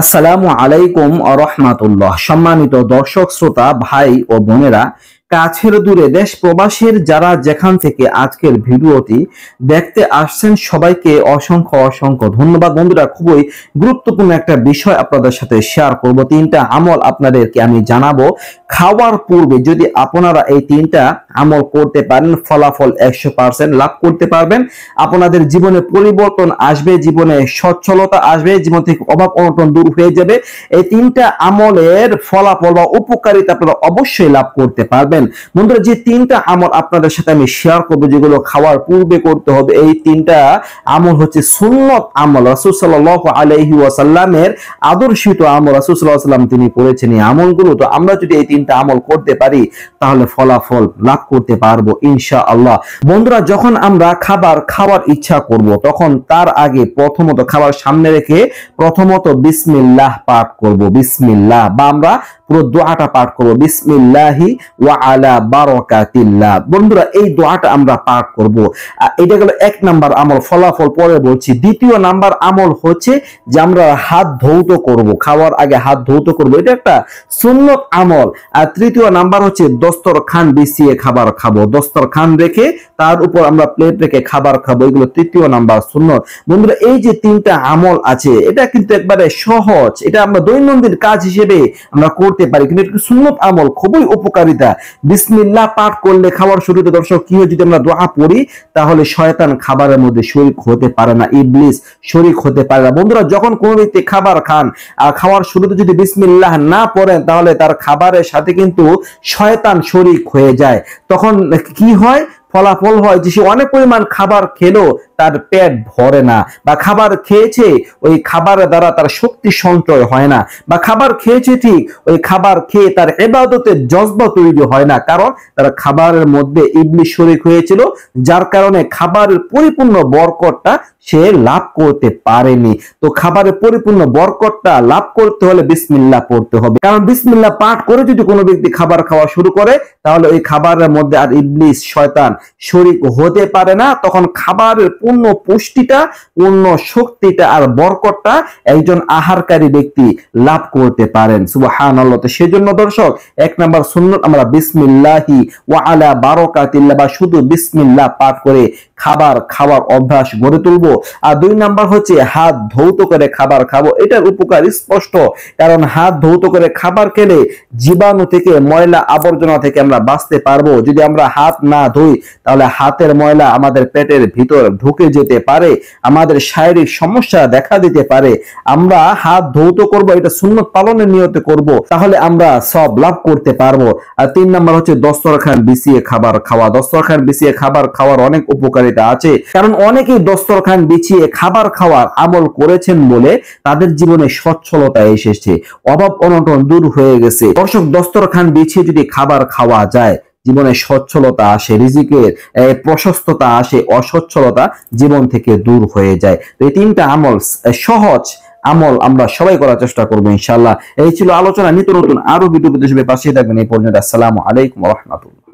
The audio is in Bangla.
আসসালামু আলাইকুম রাহমাতুল্লাহ। সম্মানিত দর্শক শ্রোতা ভাই ও বোনেরা, কাছের দূরে দেশ প্রবাসীর যারা যেখান থেকে আজকের ভিডিওটি দেখতে আসছেন সবাইকে অসংখ্য অসংখ্য ধন্যবাদ। বন্ধুরা, খুবই গুরুত্বপূর্ণ একটা বিষয় আপনাদের সাথে শেয়ার করব। তিনটা আমল আপনাদেরকে আমি জানাবো। খাওয়ার পূর্বে যদি আপনারা এই তিনটা আমল করতে পারেন, ফলাফল 100% লাভ করতে পারবেন। আপনাদের জীবনে পরিবর্তন আসবে, জীবনে সচ্ছলতা আসবে, জীবন থেকে অভাব অনটন দূর হয়ে যাবে। এই তিনটা আমলের ফলাফল বা উপকারিতা আপনারা অবশ্যই লাভ করতে পারবেন। বন্ধুরা, যে তিনটা আমল আপনাদের সাথে আমি শেয়ার করবো, যেগুলো খাওয়ার পূর্বে করতে হবে, এই তিনটা আমল হচ্ছে সুন্নত আমল। রাসূল সাল্লাল্লাহু আলাইহি ওয়াসাল্লামের আদর্শিত আমল। রাসূল সাল্লাল্লাহু আলাইহি ওয়াসাল্লাম তিনি করেছেন এই আমলগুলো। তো আমরা যদি এই তিনটা আমল করতে পারি তাহলে ফলাফল লাভ করতে পারবো ইনশাআল্লাহ। বন্ধুরা, যখন আমরা খাবার খাওয়ার ইচ্ছা করব, তখন তার আগে প্রথমত খাবার সামনে রেখে প্রথমত বিসমিল্লাহ পাঠ করব। বিসমিল্লাহ, বা আমরা পুরো দোয়াটা পাঠ করব, বিসমিল্লাহি ওয়া আলা বারাকাতিল্লাহ। বন্ধুরা, এই দোয়াটা আমরা পাঠ করব। এটা গেল এক নাম্বার আমল, ফলাফল পরে বলছি। দ্বিতীয় নাম্বার আমল হচ্ছে যে আমরা হাত ধৌত করব, খাওয়ার আগে হাত ধৌত করব, এটা একটা সুন্নত আমল। আর তৃতীয় নাম্বার হচ্ছে দস্তরখান বিছিয়ে খাবার খাবো, দস্তরখান রেখে তার উপর আমরা প্লেট রেখে খাবার খাবো, এগুলো তৃতীয় নাম্বার সুন্নত। বন্ধুরা, এই যে তিনটা আমল আছে, এটা কিন্তু একবারে সহজ, এটা আমরা দৈনন্দিন কাজ হিসেবে আমরা করতে পারি, কিন্তু এটা সুন্নত আমল, খুবই উপকারিতা। বিসমিল্লাহ পাঠ করলে খাবার শুরুতে দর্শক কি হয়, যদি আমরা দোয়া পড়ি তাহলে শয়তান খাবারের মধ্যে শরীক হতে পারে না, ইবলিস শরীক হতে পারে না। বন্ধুরা, যখন কোনো ব্যক্তি খাবার খান আর খাওয়ার শুরুতে যদি বিসমিল্লাহ না পড়েন তাহলে তার খাবারের সাথে কিন্তু শয়তান শরীক হয়ে যায়। তখন কি হয়, ফলাফল হয় যে সে অনেক পরিমাণ খাবার খেলো, তার পেট ভরে না, বা খাবার খেয়েছে ওই খাবারের দ্বারা তার শক্তি সঞ্চয় হয় না, বা খাবার খেয়েছে ঠিক, ওই খাবার খেয়ে তার ইবাদতের জজবা তৈরি হয় না, কারণ তার খাবারের মধ্যে ইবলিস শরীক হয়েছিল, যার কারণে খাবারের পরিপূর্ণ বরকতটা সে লাভ করতে পারেনি। তো খাবারের পরিপূর্ণ বরকতটা লাভ করতে হলে বিসমিল্লাহ পড়তে হবে, কারণ বিসমিল্লাহ পাঠ করে যদি কোনো ব্যক্তি খাবার খাওয়া শুরু করে তাহলে ওই খাবারের মধ্যে আর ইবলিস শয়তান শরীক হতে পারে না। তখন খাবারের পূর্ণ পুষ্টিটা, পূর্ণ শক্তিটা আর বরকতটা একজন আহারকারী ব্যক্তি লাভ করতে পারেন। সুবহানাল্লাহ। তো সেজন্য দর্শক, এক নাম্বার সুন্নত আমরা বিসমিল্লাহি ওয়া আলা বারাকাতিল্লাহ বা শুধু বিসমিল্লাহ পাঠ করে খাবার খাওয়ার অভ্যাস গড়ে তুলবো। আর দুই নাম্বার হচ্ছে হাত ধৌত করে খাবার খাবো। এটার উপকার স্পষ্ট, কারণ হাত ধৌত করে খাবার খেলে জীবাণু থেকে, ময়লা আবর্জনা থেকে আমরা বাঁচতে পারবো। যদি আমরা হাত না ধুই তাহলে হাতের ময়লা আমাদের পেটের ভিতর ঢুকে যেতে পারে, আমাদের শারীরিক সমস্যা দেখা দিতে পারে। আমরা হাত ধৌত করব, এটা সুন্নত পালনের নিয়তে করব, তাহলে আমরা সব লাভ করতে পারবো। আর তিন নাম্বার হচ্ছে দস্তরখান বিছিয়ে খাবার খাওয়া। দস্তরখান বিছিয়ে খাবার খাওয়ার অনেক উপকারিতা আছে, কারণ অনেকেই দস্তরখান বিছিয়ে খাবার খাওয়ার আমল করেছেন বলে তাদের জীবনে সচ্ছলতা এসেছে, অভাব অনটন দূর হয়ে গেছে। দর্শক, দস্তরখান বিছিয়ে যদি খাবার খাওয়া যায়, জীবনে সচ্ছলতা আসে, রিজিকের প্রশস্ততা আসে, অসচ্ছলতা জীবন থেকে দূর হয়ে যায়। তো এই তিনটা আমল সহজ আমল, আমরা সবাই করার চেষ্টা করবো ইনশাআল্লাহ। এই ছিল আলোচনা। নিত্য নতুন আরো ভিডিও পাশে থাকবেন। এই পর্যন্ত আসসালামু আলাইকুম ওয়া রাহমাতুল্লাহ।